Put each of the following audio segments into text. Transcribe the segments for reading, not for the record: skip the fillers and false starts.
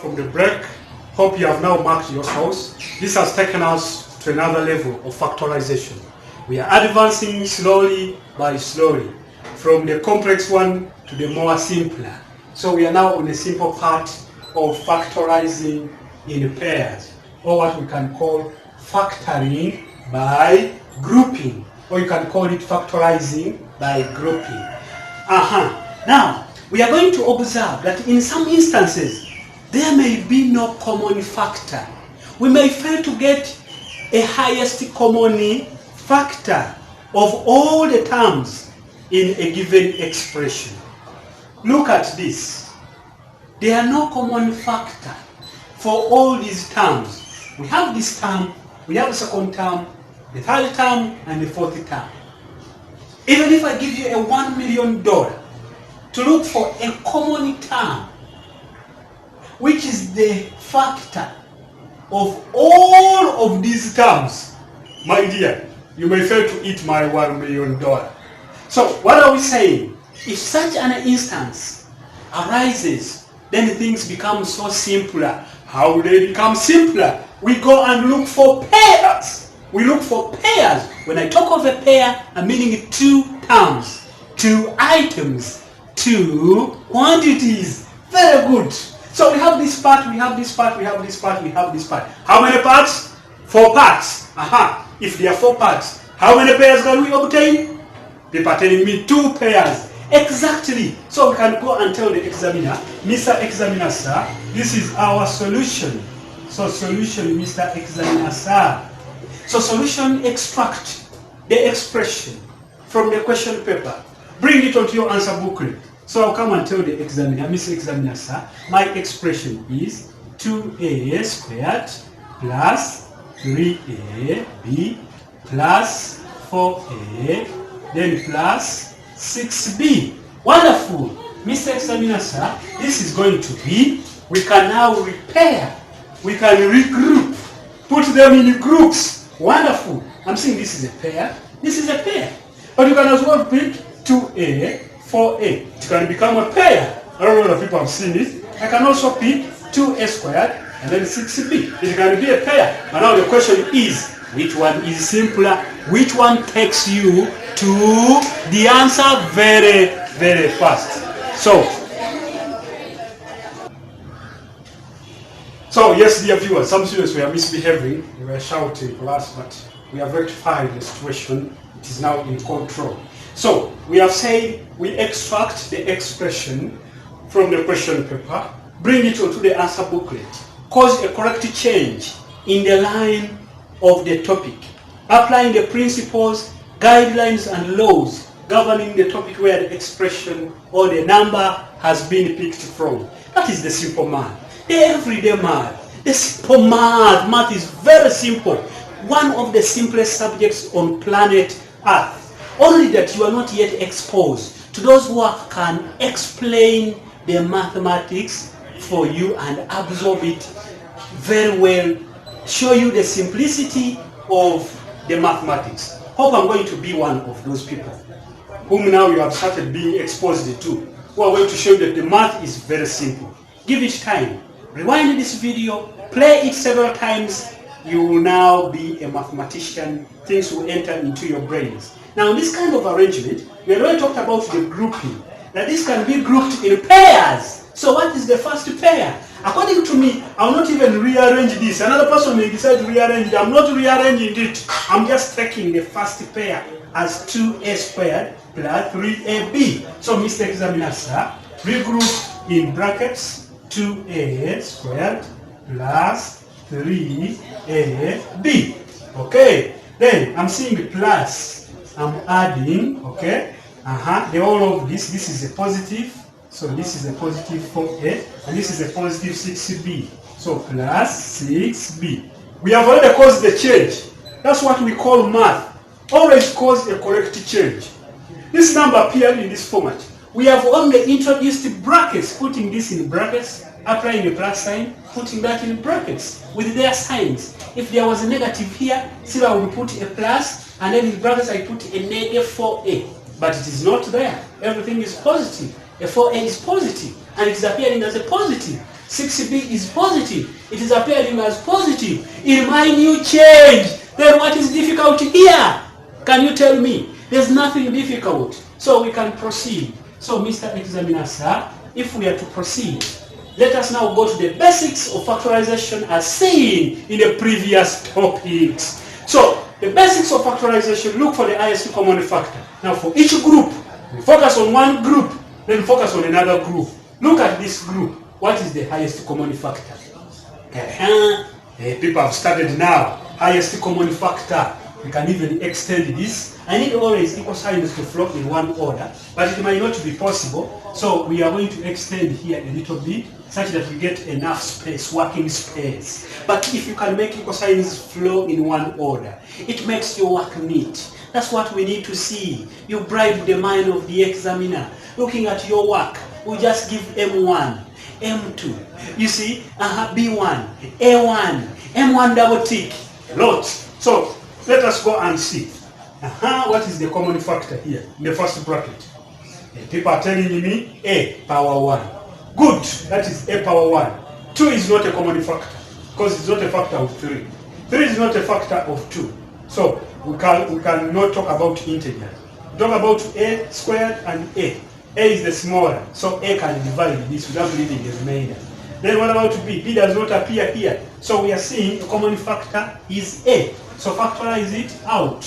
from the break. Hope you have now marked your house. This has taken us to another level of factorization. We are advancing slowly by slowly from the complex one to the more simpler. So we are now on the simple part of factorizing in pairs, or what we can call factoring by grouping, or you can call it factorizing by grouping. Now, we are going to observe that in some instances, there may be no common factor. We may fail to get a highest common factor of all the terms in a given expression. Look at this. There are no common factor for all these terms. We have this term, we have the second term, the third term, and the fourth term. Even if I give you a $1 million to look for a common term, which is the factor of all of these terms, my dear, you may fail to eat my $1 million. So what are we saying? If such an instance arises, then things become so simpler. How do they become simpler? We go and look for pairs. We look for pairs. When I talk of a pair, I'm meaning two terms, two items, two quantities. Very good. So we have this part, we have this part, we have this part, we have this part. How many parts? 4 parts. If there are 4 parts, how many pairs can we obtain? People are telling me 2 pairs. Exactly. So we can go and tell the examiner, Mr. Examiner, sir, this is our solution. So solution, Mr. Examiner, sir. So solution, extract the expression from the question paper. Bring it onto your answer booklet. So I'll come and tell the examiner, Mr. Examiner, sir, my expression is 2a squared plus 3ab plus 4a, then plus 6b. Wonderful. Mr. Examiner, sir, this is going to be, we can now repair, we can regroup, put them in groups. Wonderful. I'm saying this is a pair, this is a pair. But you can as well pick 2a, 4a. It can become a pair. I don't know if people have seen it. I can also pick 2a squared and then 6b. It can be a pair. And now the question is, which one is simpler? Which one takes you to the answer very, very fast? So yes, dear viewers, some students were misbehaving. They were shouting class, but we have rectified the situation. It is now in control. So we have said we extract the expression from the question paper, bring it onto the answer booklet, cause a correct change in the line of the topic, applying the principles, guidelines, and laws governing the topic where the expression or the number has been picked from. That is the simple math. The everyday math. The simple math. Math is very simple. One of the simplest subjects on planet Earth. Only that you are not yet exposed to those who can explain the mathematics for you and absorb it very well, show you the simplicity of the mathematics. Hope I'm going to be one of those people whom now you have started being exposed to, who are going to show you that the math is very simple. Give it time. Rewind this video, play it several times. You will now be a mathematician. Things will enter into your brains. Now, in this kind of arrangement, we already talked about the grouping. That this can be grouped in pairs. So what is the first pair? According to me, I will not even rearrange this. Another person may decide to rearrange it. I'm not rearranging it. I'm just taking the first pair as 2a squared plus 3ab. So, Mr. Examiner, sir, regroup in brackets 2a squared plus 3ab. Okay. Then I'm seeing plus. I'm adding, okay, the whole of this is a positive, so this is a positive 4a, and this is a positive 6b, so plus 6b. We have already caused the change. That's what we call math. Always cause a correct change. This number appeared in this format. We have only introduced brackets, putting this in brackets, applying the plus sign, putting that in brackets with their signs. If there was a negative here, still I will put a plus, and then in brackets I put a negative 4a. But it is not there. Everything is positive. A 4a is positive, and it is appearing as a positive. 6b is positive. It is appearing as positive in my new change. Then what is difficult here? Can you tell me? There's nothing difficult. So we can proceed. So Mr. Examiner, sir, if we are to proceed, let us now go to the basics of factorization as seen in the previous topics. So the basics of factorization, look for the highest common factor. Now for each group, we focus on one group, then focus on another group. Look at this group. What is the highest common factor? People have started now. Highest common factor. We can even extend this. I need always equal signs to flow in one order, but it might not be possible. So we are going to extend here a little bit, such that we get enough space, working space. But if you can make equal signs flow in one order, it makes your work neat. That's what we need to see. You bribe the mind of the examiner. Looking at your work, we just give M1, M2, you see, B1, A1, M1 double tick, a lot. So let us go and see. What is the common factor here in the first bracket? People are telling me A power 1. Good, that is A power 1. 2 is not a common factor because it's not a factor of 3. 3 is not a factor of 2. So we cannot talk about integers. We talk about A squared and A. A is the smaller, so A can divide this without leaving the remainder. Then what about B? B does not appear here. So we are seeing a common factor is A. So factorize it out.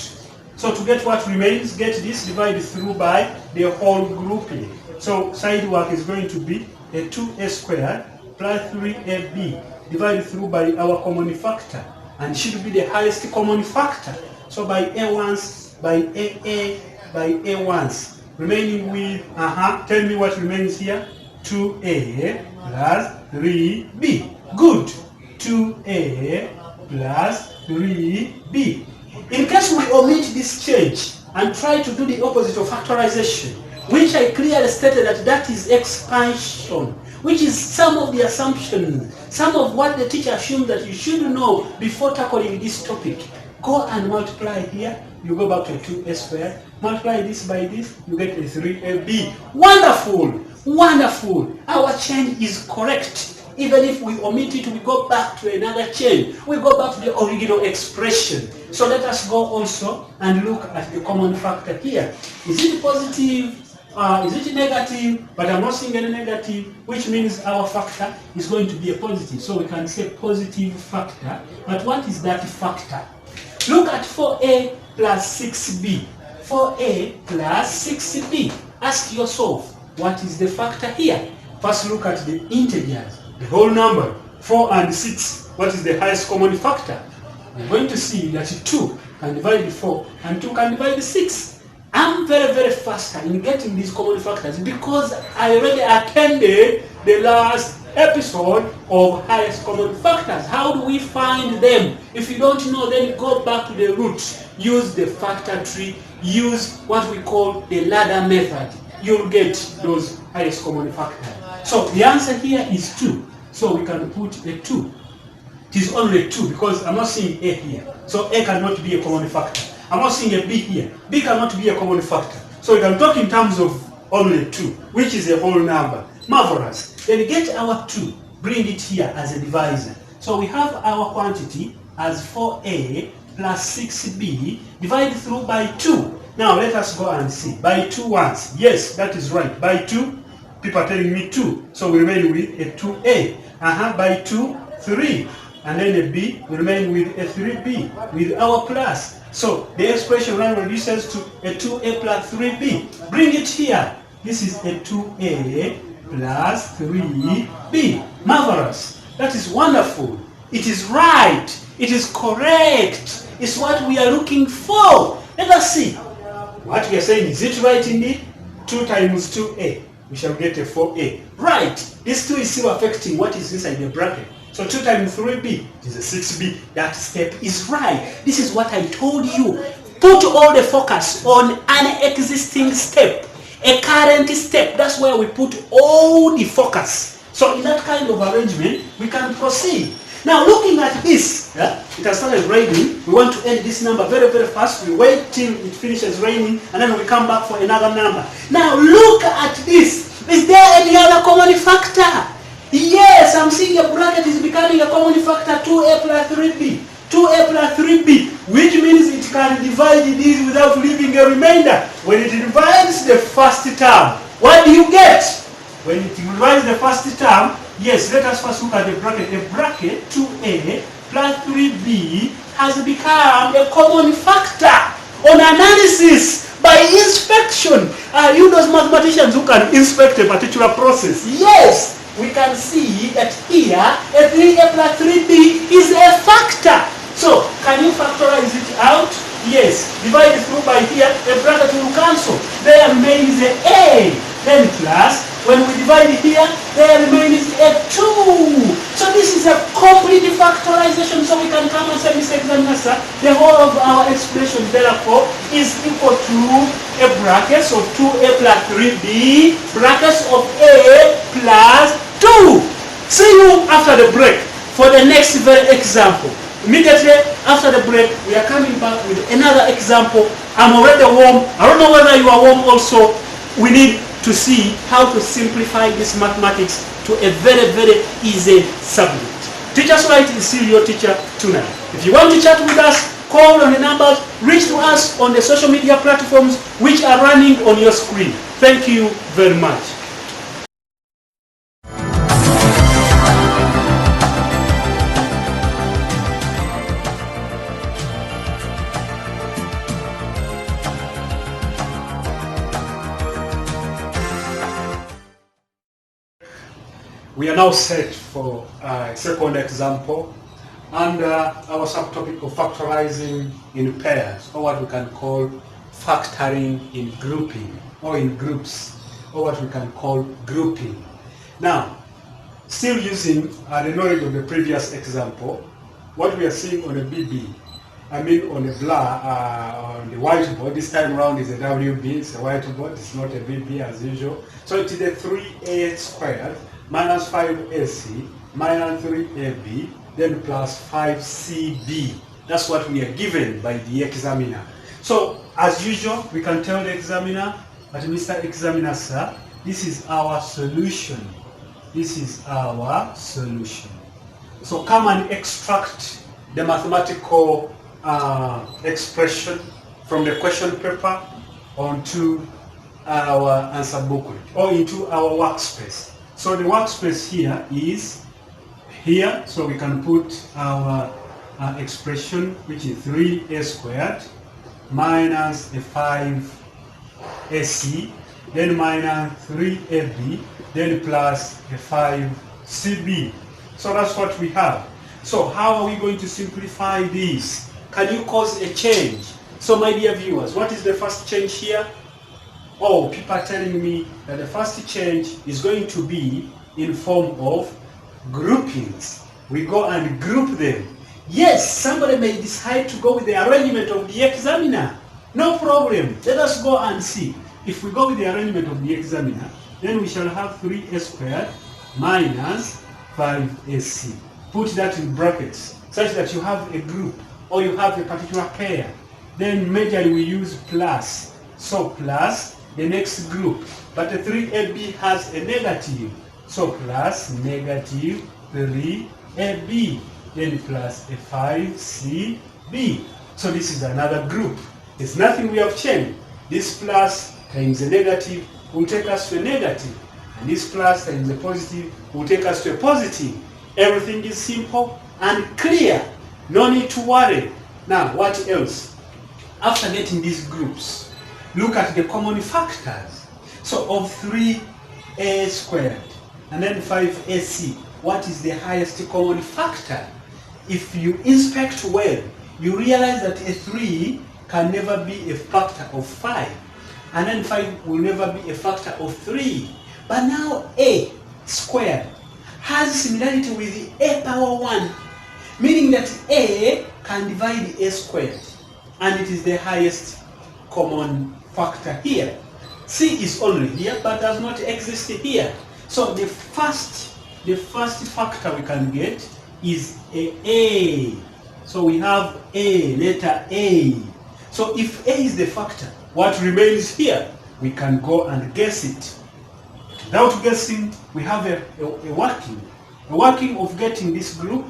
So to get what remains, get this divided through by the whole grouping. So side work is going to be a 2A squared plus 3AB divided through by our common factor. And it should be the highest common factor. So by A1s, by AA, by A1s. Remaining with, tell me what remains here. 2A plus 3B. Good. 2A plus 3B. In case we omit this change and try to do the opposite of factorization, which I clearly stated that is expansion, which is some of the assumptions, some of what the teacher assumed that you should know before tackling this topic. Go and multiply here, you go back to 2A squared, multiply this by this, you get a 3AB. Wonderful! Wonderful! Our change is correct. Even if we omit it, we go back to another chain. We go back to the original expression. So let us go also and look at the common factor here. Is it positive? Is it negative? But I'm not seeing any negative, which means our factor is going to be a positive. So we can say positive factor. But what is that factor? Look at 4A plus 6B. 4A plus 6B. Ask yourself, what is the factor here? First look at the integers. The whole number, 4 and 6, what is the highest common factor? We're going to see that 2 can divide 4 and 2 can divide 6. I'm very, very faster in getting these common factors because I already attended the last episode of highest common factors. How do we find them? If you don't know, then go back to the roots. Use the factor tree. Use what we call the ladder method. You'll get those highest common factors. So the answer here is 2. So we can put a 2. It is only 2 because I'm not seeing A here. So A cannot be a common factor. I'm not seeing a B here. B cannot be a common factor. So we can talk in terms of only 2, which is a whole number. Marvelous. Then get our 2, bring it here as a divisor. So we have our quantity as 4A plus 6B divided through by 2. Now let us go and see. By 2 once. Yes, that is right. By 2. People are telling me 2, so we remain with a 2A. By 2, 3. And then a B, we remain with a 3B, with our plus. So the expression now reduces to a 2A plus 3B. Bring it here. This is a 2A plus 3B. Marvelous. That is wonderful. It is right. It is correct. It's what we are looking for. Let us see. What we are saying, is it right indeed? 2 times 2A. We shall get a 4A. Right, this 2 is still affecting what is inside the bracket. So 2 times 3B is a 6B. That step is right. This is what I told you. Put all the focus on an existing step, a current step. That's where we put all the focus. So in that kind of arrangement, we can proceed. Now looking at this, it has started raining. We want to end this number very, very fast. We wait till it finishes raining and then we come back for another number. Now look at this. Is there any other common factor? Yes, I'm seeing a bracket is becoming a common factor 2a plus 3b. 2a plus 3b, which means it can divide these without leaving a remainder. When it divides the first term, what do you get? When it divides the first term, yes, let us first look at the bracket. The bracket 2a plus 3b has become a common factor on analysis by inspection. You those mathematicians who can inspect a particular process, yes, we can see that here a 3a plus 3b is a factor. So, can you factorize it out? Yes. Divide it through by here, the bracket will cancel. There remains a. Then plus, when we divide it here, there remains a 2. So this is a complete factorization. So we can come and say, Mr. Examiner, sir, the whole of our expression, therefore, is equal to a bracket of 2a plus 3b, brackets of a plus 2. See you after the break for the next very example. Immediately after the break, we are coming back with another example. I'm already warm. I don't know whether you are warm also. We need to see how to simplify this mathematics to a very, very easy subject. Teacher Sulait is still your teacher tonight. If you want to chat with us, call on the numbers, reach to us on the social media platforms which are running on your screen. Thank you very much. We are now set for a second example under our subtopic of factorizing in pairs, or what we can call factoring in grouping, or in groups, or what we can call grouping. Now, still using the knowledge of the previous example, what we are seeing on a BB, I mean on a on the whiteboard, this time around is a WB, it's a whiteboard, it's not a BB as usual. So it is a 3a squared minus 5ac minus 3ab, then plus 5cb. That's what we are given by the examiner. So, as usual, we can tell the examiner, but Mr. Examiner, sir, this is our solution. This is our solution. So, come and extract the mathematical expression from the question paper onto our answer booklet or into our workspace. So the workspace here is here, so we can put our expression, which is 3a squared minus a 5ac, then minus 3ab, then plus a 5cb. So that's what we have. So how are we going to simplify this? Can you cause a change? So my dear viewers, what is the first change here? Oh, people are telling me that the first change is going to be in form of groupings. We go and group them. Yes, somebody may decide to go with the arrangement of the examiner. No problem. Let us go and see. If we go with the arrangement of the examiner, then we shall have 3a squared minus 5ac. Put that in brackets such that you have a group or you have a particular pair. Then majorly we use plus. So plus the next group, but the 3ab has a negative, so plus negative 3ab, then plus a 5cb. So this is another group. It's nothing we have changed. This plus times a negative will take us to a negative, and this plus times a positive will take us to a positive. Everything is simple and clear. No need to worry. Now, what else? After getting these groups, look at the common factors. So of 3a squared and then 5ac, what is the highest common factor? If you inspect well, you realize that a 3 can never be a factor of 5, and then 5 will never be a factor of 3. But now a squared has similarity with the a power 1, meaning that a can divide a squared, and it is the highest common factor here. C is only here but does not exist here. So the first factor we can get is a. So we have a, letter A. So if A is the factor, what remains here? We can go and guess it. Without guessing, we have a working of getting this group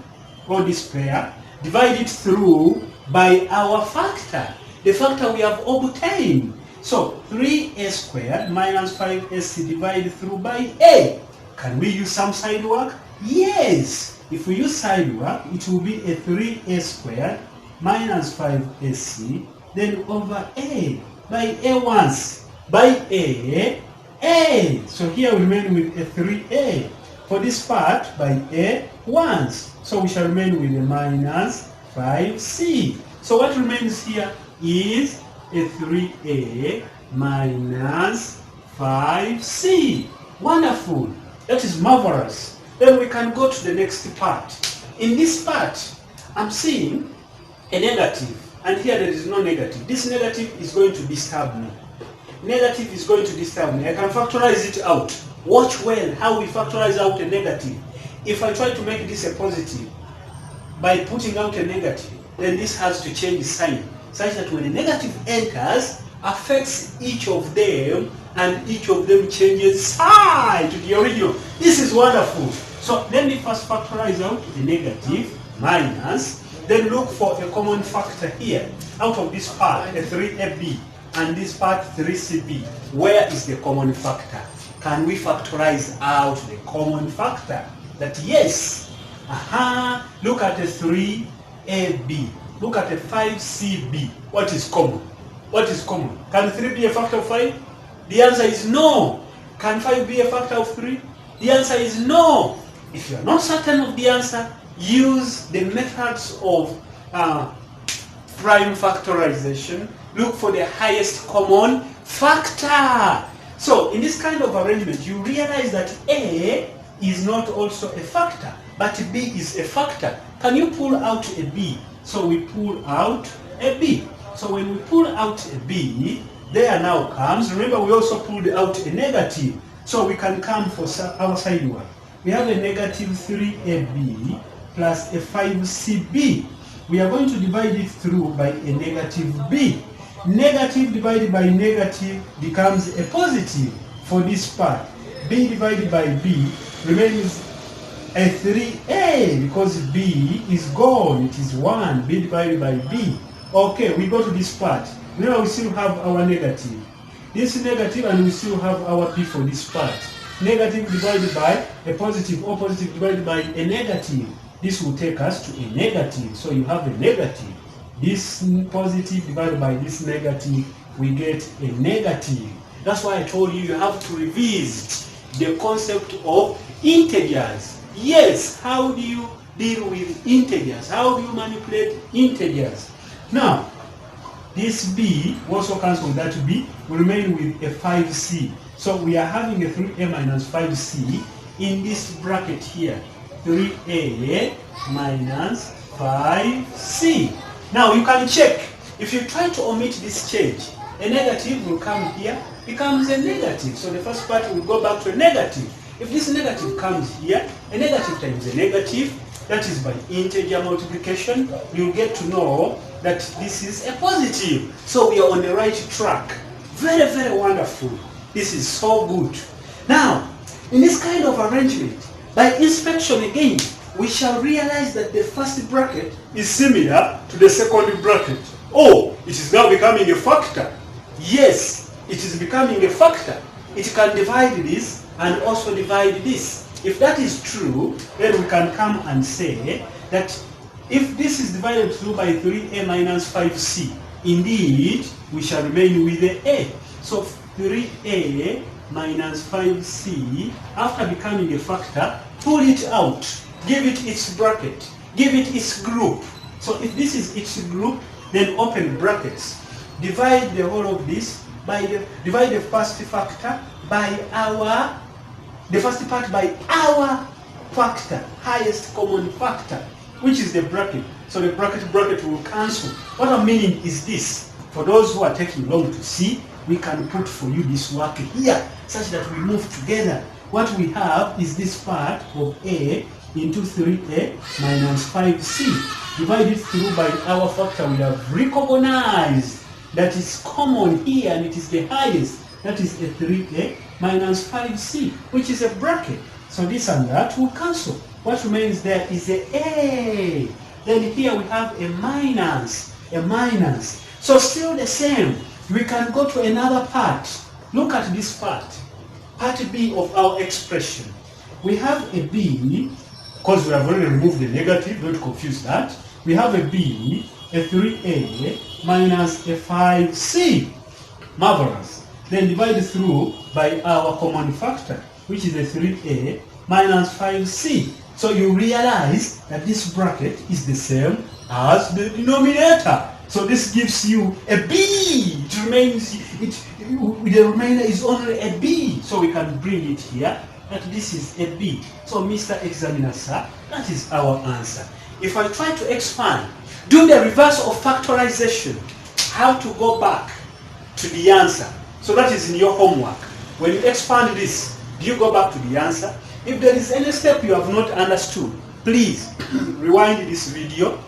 or this pair divided through by our factor, the factor we have obtained. So 3a squared minus 5ac divided through by a. Can we use some side work? Yes. If we use side work, it will be a 3a squared minus 5ac then over a by a once by a. So here we remain with a 3a. For this part, by a once. So we shall remain with a minus 5c. So what remains here is a 3a minus 5c. Wonderful. That is marvelous. Then we can go to the next part. In this part, I'm seeing a negative. And here there is no negative. This negative is going to disturb me. Negative is going to disturb me. I can factorize it out. Watch well how we factorize out a negative. If I try to make this a positive by putting out a negative, then this has to change sign, such that when a negative enters, affects each of them, and each of them changes sign to the original. This is wonderful. So let me first factorize out a negative minus, then look for a common factor here. Out of this part, a 3ab, and this part 3cb. Where is the common factor? Can we factorize out the common factor? That yes. Look at the 3ab. Look at the 5cb. What is common? What is common? Can 3 be a factor of 5? The answer is no. Can 5 be a factor of 3? The answer is no. If you are not certain of the answer, use the methods of prime factorization. Look for the highest common factor. So in this kind of arrangement, you realize that A is not also a factor, but B is a factor. Can you pull out a B? So we pull out a B. So when we pull out a B, there now comes, remember we also pulled out a negative. So we can come for our side work. We have a negative 3ab plus a 5cb. We are going to divide it through by a negative b. Negative divided by negative becomes a positive for this part. B divided by b remains a 3a because b is gone. It is 1. B divided by b. Okay, we go to this part. Now we still have our negative. This is negative and we still have our b for this part. Negative divided by a positive or positive divided by a negative. This will take us to a negative. So you have a negative. This positive divided by this negative, we get a negative. That's why I told you have to revisit the concept of integers. Yes, how do you deal with integers? How do you manipulate integers? Now, this b also cancels with that b, we remain with a 5c. So we are having a 3a minus 5c in this bracket here. 3a minus 5c. Now you can check. If you try to omit this change, a negative will come here, becomes a negative. So the first part will go back to a negative. If this negative comes here, a negative times a negative, that is by integer multiplication, you'll get to know that this is a positive. So we are on the right track. Very, very wonderful. This is so good. Now, in this kind of arrangement, by inspection again, we shall realize that the first bracket is similar to the second bracket. Oh, it is now becoming a factor. Yes, it is becoming a factor. It can divide this and also divide this. If that is true, then we can come and say that if this is divided through by 3a minus 5c, indeed, we shall remain with the a. So 3a minus 5c, after becoming a factor, pull it out. Give it its bracket. Give it its group. So if this is its group, then open brackets. Divide the whole of this by divide the first factor by the first part by our factor, highest common factor, which is the bracket. So the bracket will cancel. What I'm meaning is this. For those who are taking long to see, we can put for you this work here, such that we move together. What we have is this part of a into 3a minus 5c divided through by our factor we have recognized that is common here and it is the highest. That is a 3a minus 5c, which is a bracket. So this and that will cancel. What remains there is a. Then here we have a minus. So still the same. We can go to another part. Look at this part. Part B of our expression. We have a b, because we have already removed the negative, don't confuse that. We have a b, a 3a minus a 5c. Marvelous. Then divide through by our common factor, which is a 3a minus 5c. So you realize that this bracket is the same as the denominator. So this gives you a b. It remains, the remainder is only a b. So we can bring it here that this is a b. So Mr. Examiner, sir, that is our answer. If I try to expand, do the reverse of factorization, how to go back to the answer. So that is in your homework. When you expand this, do you go back to the answer? If there is any step you have not understood, please rewind this video,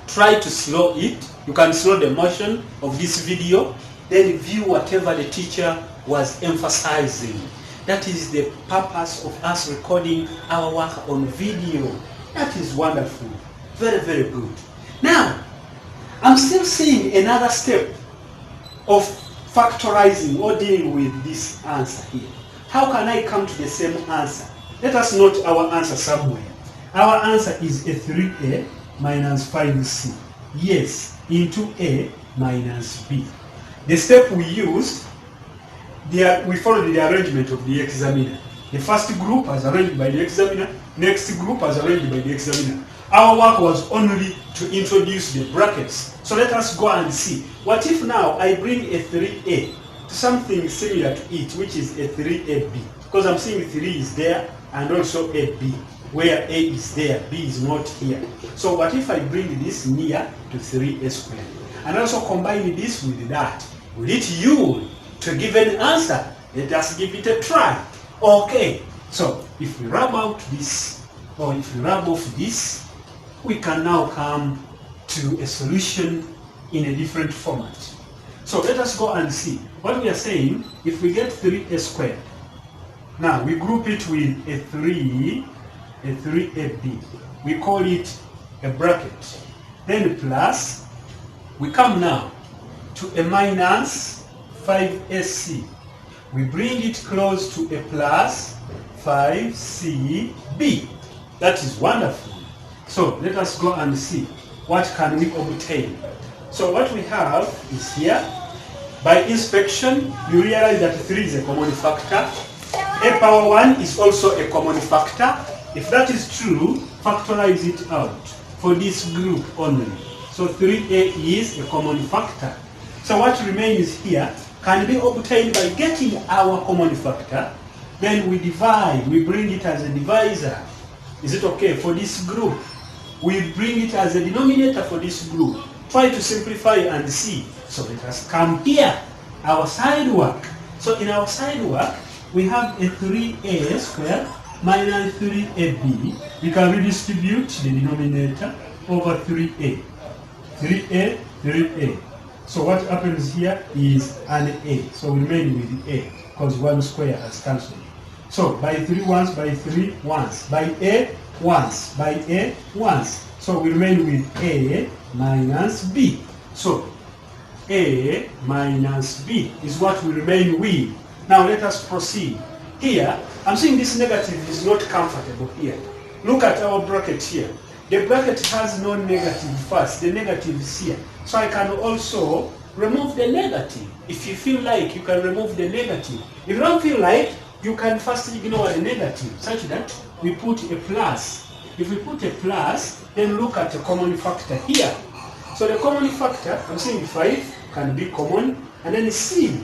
try to slow it. You can slow the motion of this video, then view whatever the teacher was emphasizing. That is the purpose of us recording our work on video. That is wonderful. Very, very good. Now, I'm still seeing another step of factorizing or dealing with this answer here. How can I come to the same answer? Let us note our answer somewhere. Our answer is a 3a minus 5c. Yes, into a minus b. The step we used, we followed the arrangement of the examiner. The first group as arranged by the examiner, next group as arranged by the examiner. Our work was only to introduce the brackets. So let us go and see. What if now I bring a 3a to something similar to it, which is a 3ab? Because I'm seeing 3 is there and also a b. Where a is there, b is not here. So what if I bring this near to 3a squared? And also combine this with that. Will it yield to give an answer? Let us give it a try. Okay, so if we rub out this, or if we rub off this, we can now come to a solution in a different format. So let us go and see. What we are saying, if we get 3a squared, now we group it with a 3ab. We call it a bracket. Then plus, we come now to a minus 5ac. We bring it close to a plus 5cb. That is wonderful. So let us go and see what can we obtain. So what we have is here, by inspection, you realize that 3 is a common factor. A power 1 is also a common factor. If that is true, factorize it out for this group only. So 3a is a common factor. So what remains here can be obtained by getting our common factor. Then we divide, we bring it as a divisor. Is it okay for this group? We bring it as a denominator for this group. Try to simplify and see. So let us come here, our side work. So in our side work, we have a 3a squared minus 3ab. We can redistribute the denominator over 3a. 3a. So what happens here is an a. So we remain with a, because 1 square has cancelled. So by 3 once, by 3 once, by a once, by a once. So we remain with a minus b. So a minus b is what we remain with. Now let us proceed. Here, I'm saying this negative is not comfortable here. Look at our bracket here. The bracket has no negative first. The negative is here. So I can also remove the negative. If you feel like, you can remove the negative. If you don't feel like, you can first ignore the negative, such that we put a plus. If we put a plus, then look at the common factor here. So the common factor, I'm saying 5 can be common, and then c.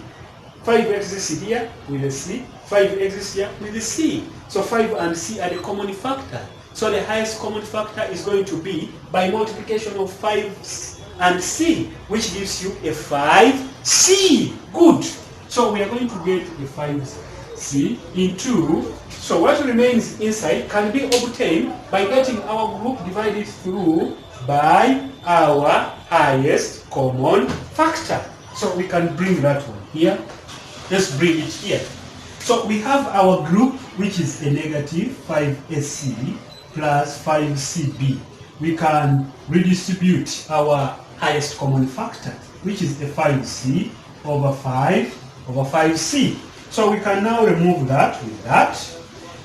5 exists here with a c, 5 exists here with a c. So 5 and c are the common factor. So the highest common factor is going to be by multiplication of 5 and c, which gives you a 5c. Good. So we are going to get a 5c into, so what remains inside can be obtained by getting our group divided through by our highest common factor. So we can bring that one here. Let's bring it here. So we have our group, which is a negative 5AC plus 5CB. We can redistribute our highest common factor, which is a 5C over 5C. So we can now remove that with that.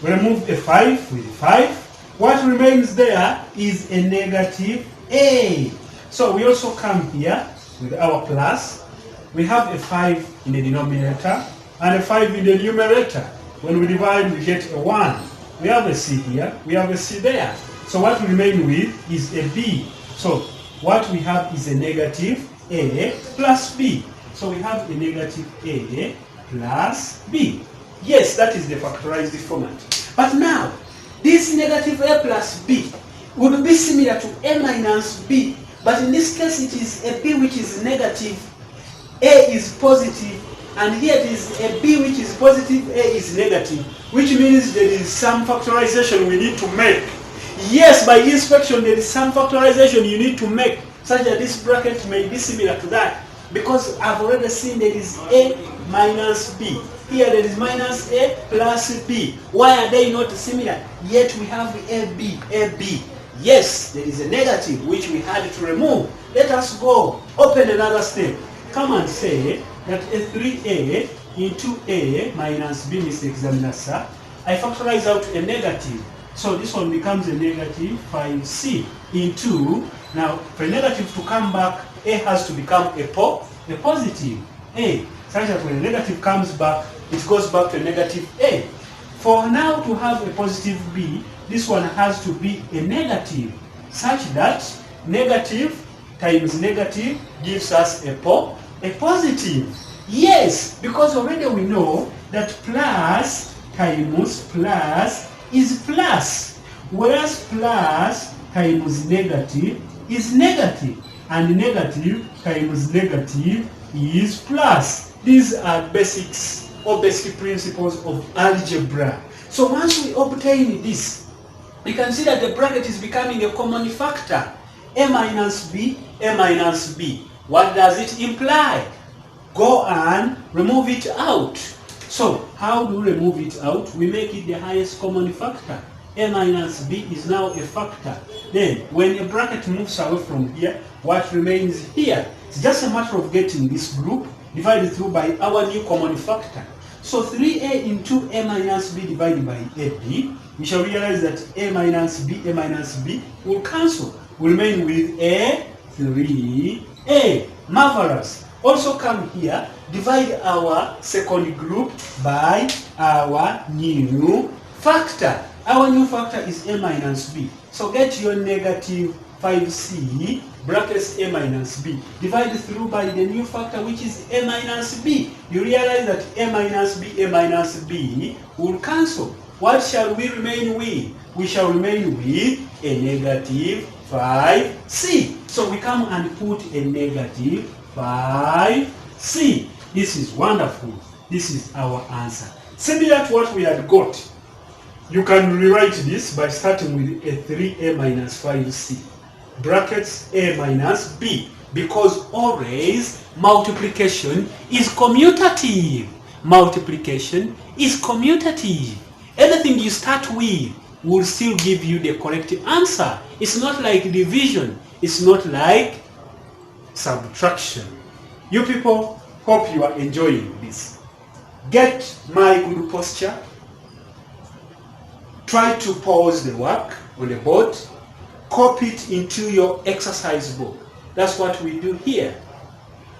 We remove a 5 with 5. What remains there is a negative A. So we also come here with our plus. We have a 5 in the denominator and a 5 in the numerator. When we divide, we get a 1. We have a C here, we have a C there. So what we remain with is a B. So what we have is a negative A plus B. So we have a negative A plus B. Yes, that is the factorized format. But now, this negative A plus B would be similar to A minus B, but in this case it is a B which is negative, A is positive, and here it is a B which is positive, A is negative, which means there is some factorization we need to make. Yes, by inspection there is some factorization you need to make, such that this bracket may be similar to that, because I've already seen there is A minus B. Here there is minus A plus B. Why are they not similar? Yet we have AB, AB. Yes, there is a negative which we had to remove. Let us go, open another step. Come and say that a 3A into A minus B, Mr. Examiner, sir, I factorize out a negative. So this one becomes a negative 5C into, now for a negative to come back, A has to become a positive A, such that when a negative comes back, it goes back to a negative A. For now to have a positive B, this one has to be a negative, such that negative times negative gives us a positive. Yes, because already we know that plus times plus is plus, whereas plus times negative is negative, and negative times negative is plus. These are basics or basic principles of algebra. So once we obtain this, we can see that the bracket is becoming a common factor. A minus B, A minus B. What does it imply? Go and remove it out. So how do we remove it out? We make it the highest common factor. A minus B is now a factor. Then when a bracket moves away from here, what remains here? It's just a matter of getting this group divided through by our new common factor. So 3A into A minus B divided by AB, we shall realize that A minus B will cancel. We remain with A, 3A. Marvelous. Also come here, divide our second group by our new factor. Our new factor is A minus B. So get your negative 5C brackets A minus B. Divide through by the new factor, which is A minus B. You realize that A minus B will cancel. What shall we remain with? We shall remain with a negative 5C. So we come and put a negative 5C. This is wonderful. This is our answer. Similar to what we had got, you can rewrite this by starting with a 3A minus 5C. Brackets A minus B, because always multiplication is commutative. Multiplication is commutative. Anything you start with will still give you the correct answer. It's not like division. It's not like subtraction. You people, hope you are enjoying this. Get my good posture. Try to pause the work on the board. Copy it into your exercise book. That's what we do here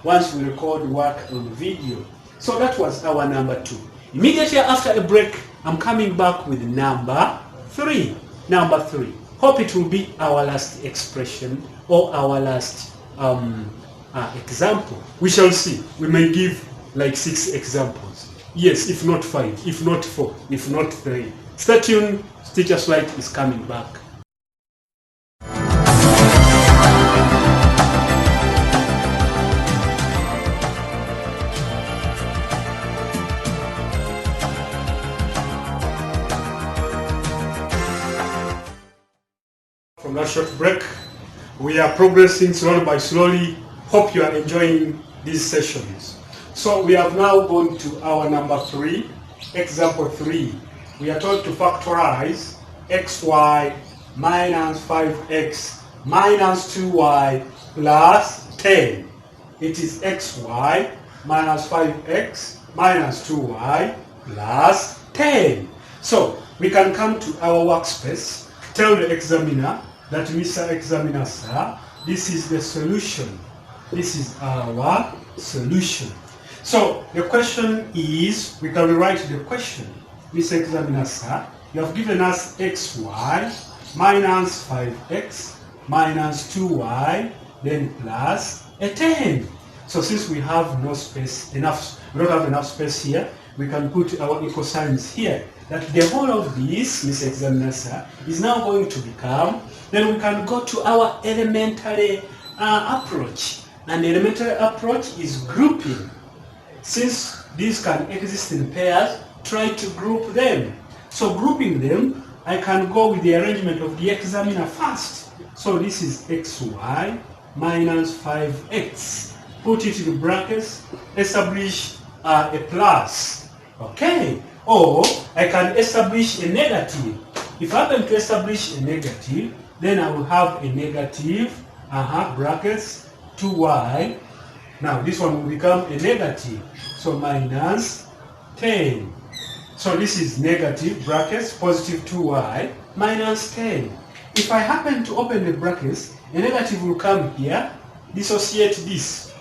once we record work on video. So that was our number 2. Immediately after a break, I'm coming back with number 3. Number 3. Hope it will be our last expression or our last example. We shall see. We may give like 6 examples. Yes, if not 5, if not 4, if not 3. Stay tuned. Teacher Sulait is coming back. From that short break, we are progressing slowly by slowly. Hope you are enjoying these sessions. So we have now gone to our number 3. example 3. We are told to factorize xy minus 5x minus 2y plus 10. It is xy minus 5x minus 2y plus 10. So we can come to our workspace, tell the examiner that Mr. Examiner, sir, this is the solution. This is our solution. So the question is, we can rewrite the question. Mr. Examiner, sir, you have given us xy minus 5x minus 2y, then plus a 10. So since we have no space, we don't have enough space here, we can put our equal signs here. That the whole of this, Mr. Examiner, sir, is now going to become, then we can go to our elementary approach. And the elementary approach is grouping. Since these can exist in pairs, try to group them. So grouping them, I can go with the arrangement of the examiner first. So this is xy minus 5x. Put it in brackets, establish a plus. Okay? Or I can establish a negative. If I happen to establish a negative, then I will have a negative, brackets, 2y. Now this one will become a negative. So minus 10. So this is negative, brackets, positive 2y, minus 10. If I happen to open the brackets, a negative will come here, dissociate this,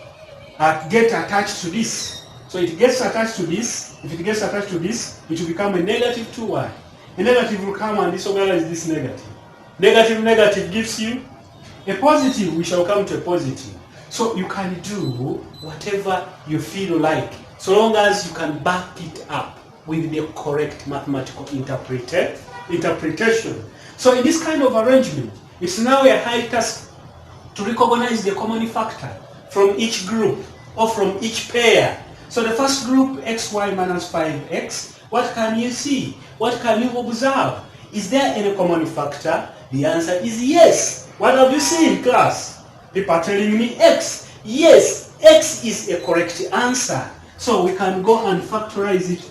get attached to this. So it gets attached to this. If it gets attached to this, it will become a negative 2y. A negative will come and disorganize this negative. Negative gives you a positive. We shall come to a positive. So you can do whatever you feel like, so long as you can back it up with the correct mathematical interpretation. So in this kind of arrangement, it's now a high task to recognize the common factor from each group or from each pair. So the first group, xy minus 5x, what can you see? What can you observe? Is there any common factor? The answer is yes. What have you seen, class? People are telling me x. Yes, x is a correct answer. So we can go and factorize it